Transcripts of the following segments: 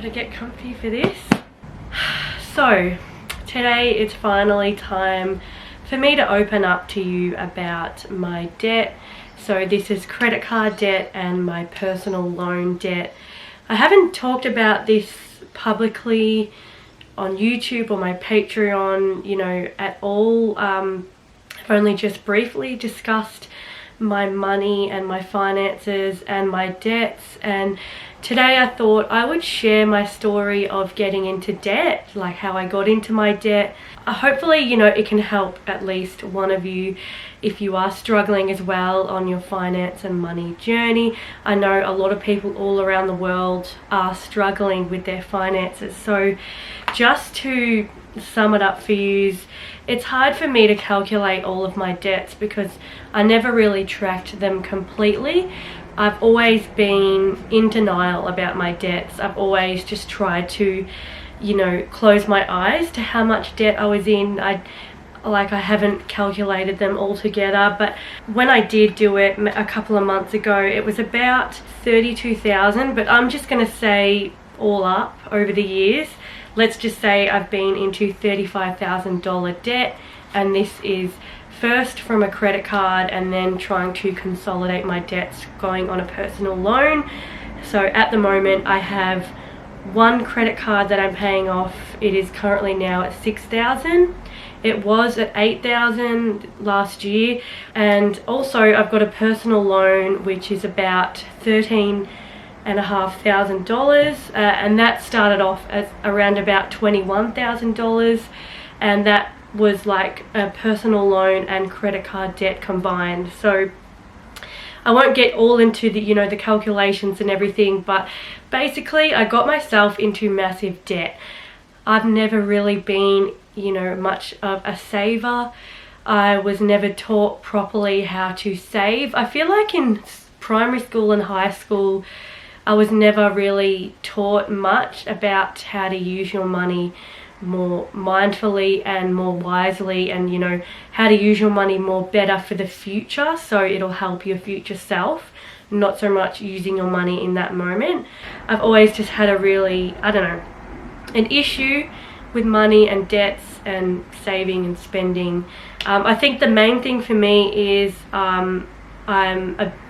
Gotta get comfy for this. So today it's finally time for me to open up to you about my debt. So this is credit card debt and my personal loan debt. I haven't talked about this publicly on YouTube or my Patreon, you know, at all. I've only just briefly discussed my money and my finances and my debts, and today I thought I would share my story of getting into debt, like how I got into my debt. Hopefully, you know, it can help at least one of you if you are struggling as well on your finance and money journey. I know a lot of people all around the world are struggling with their finances. So just to sum it up for you, it's hard for me to calculate all of my debts because I never really tracked them completely. I've always been in denial about my debts. I've always just tried to, you know, close my eyes to how much debt I was in. I haven't calculated them all together, but when I did do it a couple of months ago, it was about 32,000, but I'm just gonna say all up over the years, let's just say I've been into $35,000 debt, and this is first from a credit card and then trying to consolidate my debts going on a personal loan. So at the moment I have one credit card that I'm paying off. It is currently now at $6,000. It was at $8,000 last year, and also I've got a personal loan which is about $13,500, and that started off as around about $21,000, and that was like a personal loan and credit card debt combined. So I won't get all into the, you know, the calculations and everything, but basically I got myself into massive debt. I've never really been, you know, much of a saver. I was never taught properly how to save. I feel like in primary school and high school I was never really taught much about how to use your money more mindfully and more wisely, and, you know, how to use your money more better for the future, so it'll help your future self, not so much using your money in that moment. I've always just had a really, I don't know, an issue with money and debts and saving and spending. I think the main thing for me is I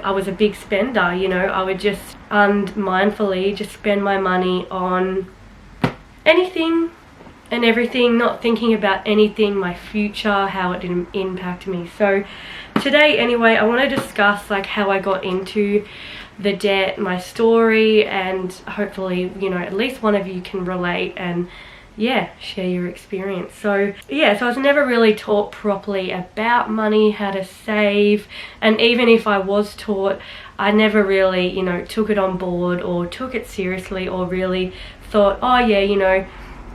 was a big spender, you know. I would just unmindfully just spend my money on anything and everything, not thinking about anything, my future, how it didn't impact me. So today anyway, I want to discuss like how I got into the debt, my story, and hopefully, you know, at least one of you can relate and yeah, share your experience. So yeah, so I was never really taught properly about money, how to save, and even if I was taught, I never really, you know, took it on board or took it seriously or really thought, oh yeah, you know,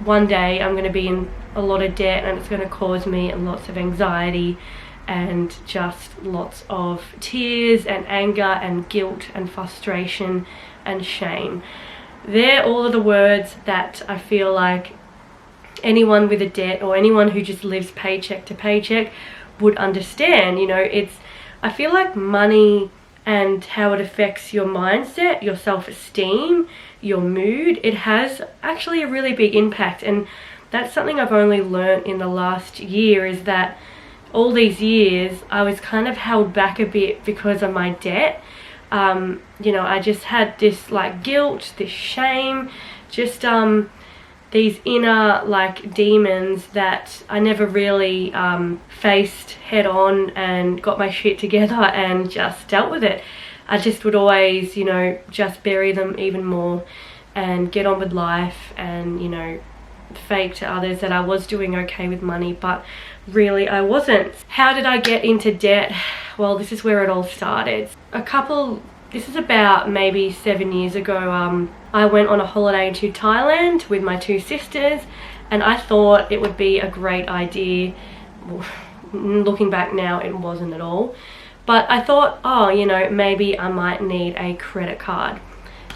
one day I'm going to be in a lot of debt and it's going to cause me lots of anxiety and just lots of tears and anger and guilt and frustration and shame. They're all of the words that I feel like anyone with a debt or anyone who just lives paycheck to paycheck would understand. You know, I feel like money and how it affects your mindset, your self-esteem, your mood, it has actually a really big impact. And that's something I've only learned in the last year, is that all these years I was kind of held back a bit because of my debt. You know, I just had this like guilt, this shame, just these inner like demons that I never really faced head on and got my shit together and just dealt with it. I just would always, you know, just bury them even more and get on with life and, you know, fake to others that I was doing okay with money, but really I wasn't. How did I get into debt? Well, this is where it all started. This is about maybe 7 years ago. I went on a holiday to Thailand with my two sisters, and I thought it would be a great idea. Looking back now, it wasn't at all. But I thought, oh, you know, maybe I might need a credit card.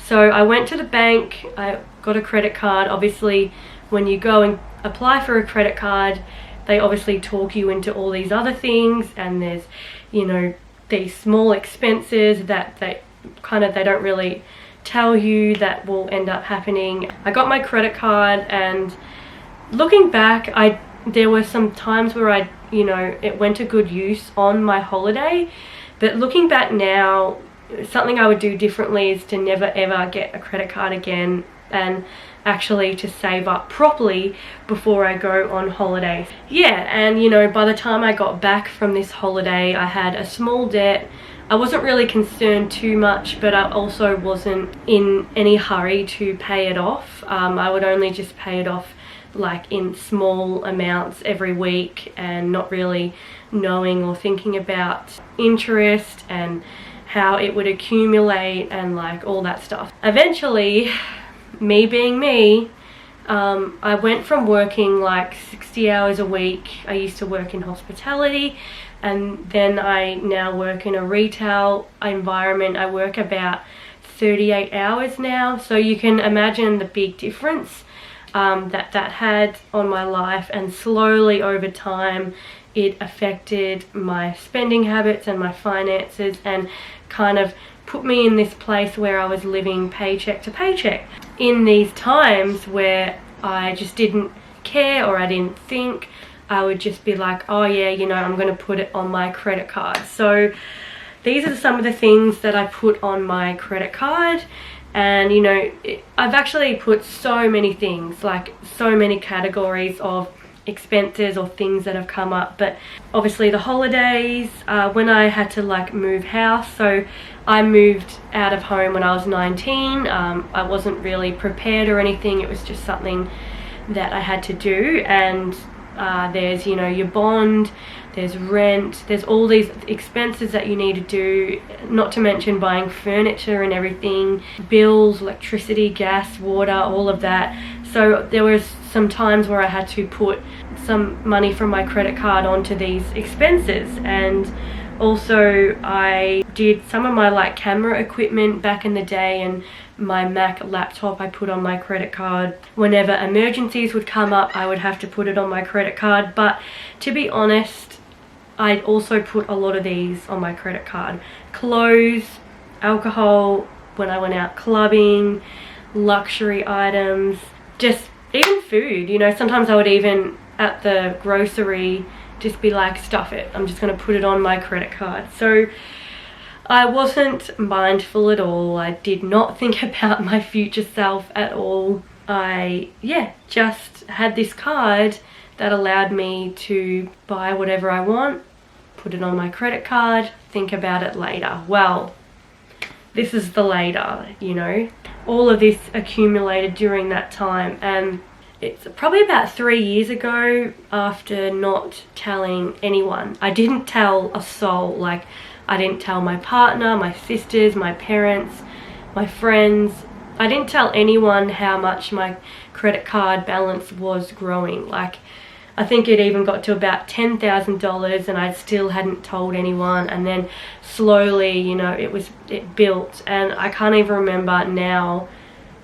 So I went to the bank, I got a credit card. Obviously, when you go and apply for a credit card, they obviously talk you into all these other things, and there's, you know, these small expenses that they don't really tell you that will end up happening. I got my credit card, and looking back, there were some times where it went to good use on my holiday, but looking back now, something I would do differently is to never ever get a credit card again, and actually to save up properly before I go on holiday. Yeah, and by the time I got back from this holiday, I had a small debt. I wasn't really concerned too much, but I also wasn't in any hurry to pay it off. I would only just pay it off like in small amounts every week, and not really knowing or thinking about interest and how it would accumulate and like all that stuff. Eventually, me being me, I went from working like 60 hours a week. I used to work in hospitality, and then I now work in a retail environment. I work about 38 hours now, so you can imagine the big difference that had on my life. And slowly over time, it affected my spending habits and my finances, and kind of put me in this place where I was living paycheck to paycheck. In these times where I just didn't care, or I didn't think, I would just be like, oh yeah, I'm going to put it on my credit card. So these are some of the things that I put on my credit card. And I've actually put so many things, like so many categories of expenses or things that have come up. But obviously the holidays, when I had to like move house, so I moved out of home when I was 19. I wasn't really prepared or anything. It was just something that I had to do. And there's your bond, there's rent, there's all these expenses that you need to do, not to mention buying furniture and everything, bills, electricity, gas, water, all of that. So there was some times where I had to put some money from my credit card onto these expenses. And also I did some of my like camera equipment back in the day, and my Mac laptop I put on my credit card. Whenever emergencies would come up, I would have to put it on my credit card. But to be honest, I'd also put a lot of these on my credit card. Clothes, alcohol, when I went out clubbing, luxury items, just even food. Sometimes I would even at the grocery just be like, stuff it, I'm just going to put it on my credit card. So I wasn't mindful at all. I did not think about my future self at all. I just had this card that allowed me to buy whatever I want, put it on my credit card, think about it later. Well, this is the later, all of this accumulated during that time. And it's probably about 3 years ago, after not telling anyone. I didn't tell a soul. Like, I didn't tell my partner, my sisters, my parents, my friends. I didn't tell anyone how much my credit card balance was growing. Like, I think it even got to about $10,000, and I still hadn't told anyone. And then slowly, it built, and I can't even remember now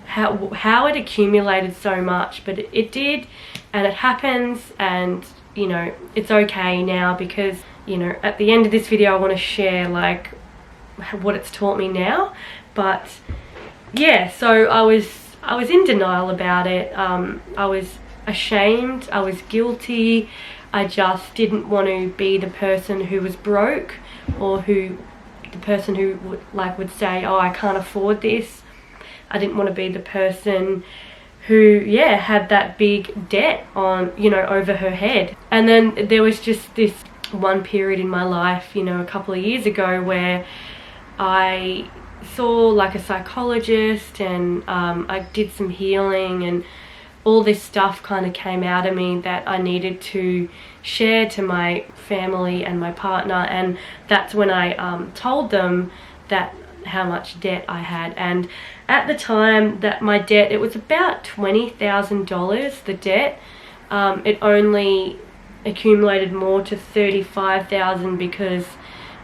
how it accumulated so much, but it did, and it happens. And it's okay now, because at the end of this video I want to share like what it's taught me now. But yeah, so I was in denial about it. I was ashamed, I was guilty. I just didn't want to be the person who was broke, or the person who would say, oh, I can't afford this. I didn't want to be the person who had that big debt on over her head. And then there was just this one period in my life, a couple of years ago, where I saw like a psychologist, and I did some healing, and all this stuff kind of came out of me that I needed to share to my family and my partner. And that's when I told them that how much debt I had. And at the time that my debt, it was about $20,000, the debt. It only accumulated more to $35,000 because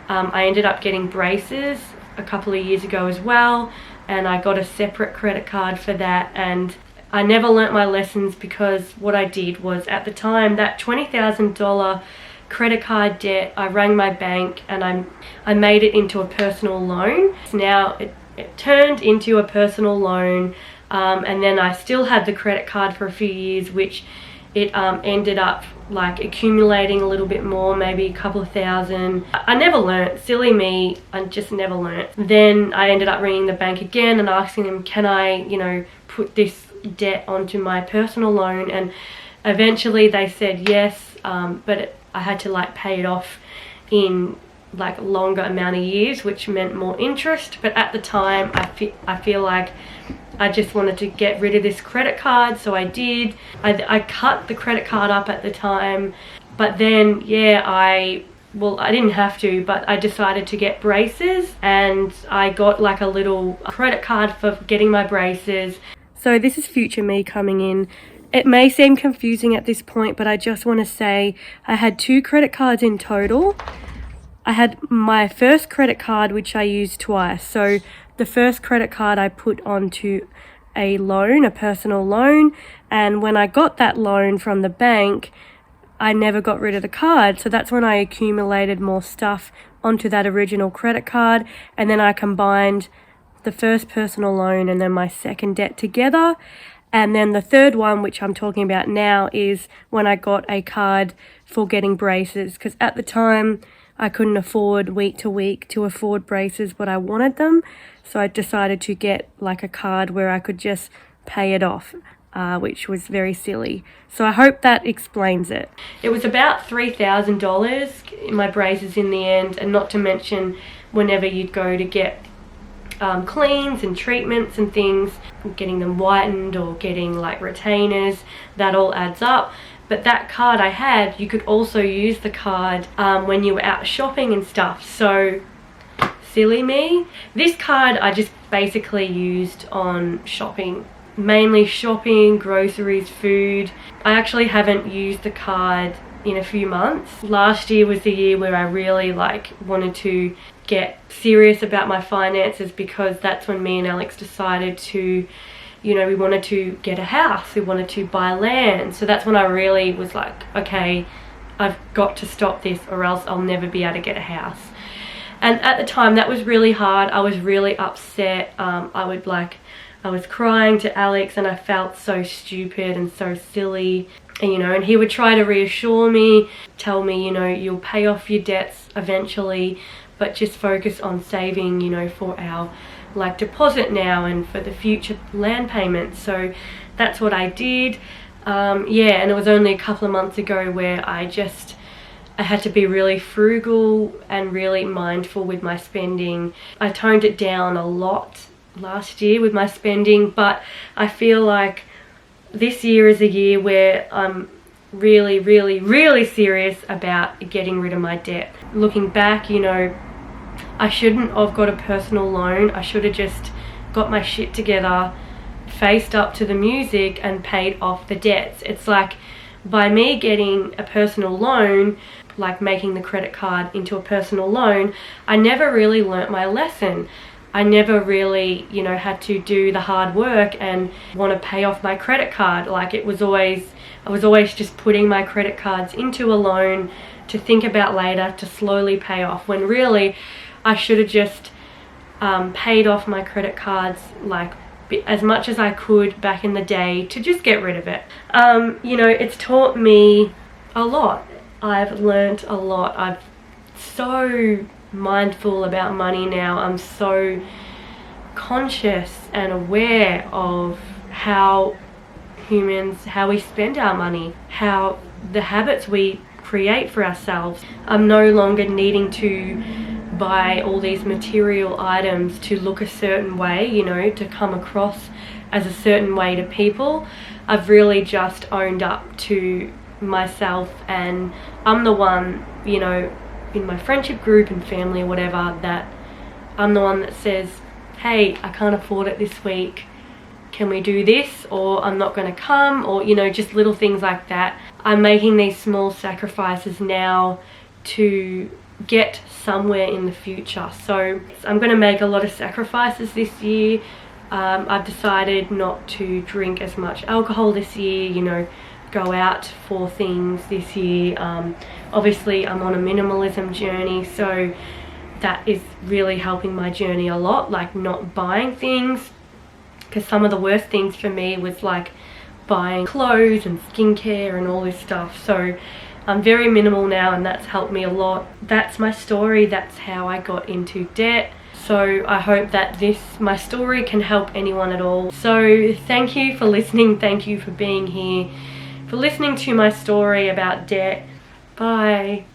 I ended up getting braces a couple of years ago as well, and I got a separate credit card for that. And I never learnt my lessons, because what I did was, at the time, that $20,000 credit card debt, I rang my bank and I made it into a personal loan. Now it turned into a personal loan, and then I still had the credit card for a few years, which it ended up like accumulating a little bit more, maybe a couple of thousand. I never learnt, silly me, I just never learnt. Then I ended up ringing the bank again and asking them, can I, you know, put this debt onto my personal loan? And eventually they said yes, but I had to like pay it off in like a longer amount of years, which meant more interest. But at the time I feel like I just wanted to get rid of this credit card, so I did. I cut the credit card up at the time, but then yeah, I didn't have to, but I decided to get braces, and I got like a little credit card for getting my braces. So this is future me coming in. It may seem confusing at this point, but I just want to say I had 2 credit cards in total. I had my first credit card, which I used twice. So the first credit card I put onto a loan, a personal loan, and when I got that loan from the bank, I never got rid of the card. So that's when I accumulated more stuff onto that original credit card, and then I combined the first personal loan and then my second debt together. And then the third one, which I'm talking about now, is when I got a card for getting braces, because at the time I couldn't afford week to week to afford braces, but I wanted them. So I decided to get like a card where I could just pay it off, which was very silly. So I hope that explains it. It was about $3,000 in my braces in the end, and not to mention whenever you'd go to get cleans and treatments and things, getting them whitened or getting like retainers, that all adds up. But that card I had, you could also use the card when you were out shopping and stuff. So silly me. This card I just basically used on shopping, mainly shopping, groceries, food. I actually haven't used the card in a few months. Last year was the year where I really like wanted to get serious about my finances, because that's when me and Alex decided to, you know, we wanted to get a house, we wanted to buy land. So that's when I really was like, okay, I've got to stop this or else I'll never be able to get a house. And at the time that was really hard. I was really upset. I was crying to Alex, and I felt so stupid and so silly. And, you know, and he would try to reassure me, tell me, you know, you'll pay off your debts eventually, but just focus on saving, you know, for our like deposit now and for the future land payments. So that's what I did. Yeah, and it was only a couple of months ago where I had to be really frugal and really mindful with my spending. I toned it down a lot last year with my spending, but I feel like this year is a year where I'm really, really, really serious about getting rid of my debt. Looking back, you know, I shouldn't have got a personal loan. I should have just got my shit together, faced up to the music and paid off the debts. It's like by me getting a personal loan, like making the credit card into a personal loan, I never really learnt my lesson. I never really, you know, had to do the hard work and want to pay off my credit card. Like I was always just putting my credit cards into a loan to think about later, to slowly pay off, when really I should have just paid off my credit cards like as much as I could back in the day to just get rid of it. You know, it's taught me a lot. I've learnt a lot. I'm so mindful about money now. I'm so conscious and aware of how we spend our money, how the habits we create for ourselves. I'm no longer needing to buy all these material items to look a certain way, you know, to come across as a certain way to people. I've really just owned up to myself, and I'm the one, you know, in my friendship group and family or whatever, that I'm the one that says, hey, I can't afford it this week, can we do this, or I'm not going to come, or, you know, just little things like that. I'm making these small sacrifices now to get somewhere in the future. So I'm going to make a lot of sacrifices this year. I've decided not to drink as much alcohol this year, you know, go out for things this year. Obviously I'm on a minimalism journey, so that is really helping my journey a lot, like not buying things, because some of the worst things for me was like buying clothes and skincare and all this stuff. So I'm very minimal now, and that's helped me a lot. That's my story. That's how I got into debt. So I hope that my story can help anyone at all. So thank you for listening. Thank you for being here, for listening to my story about debt. Bye.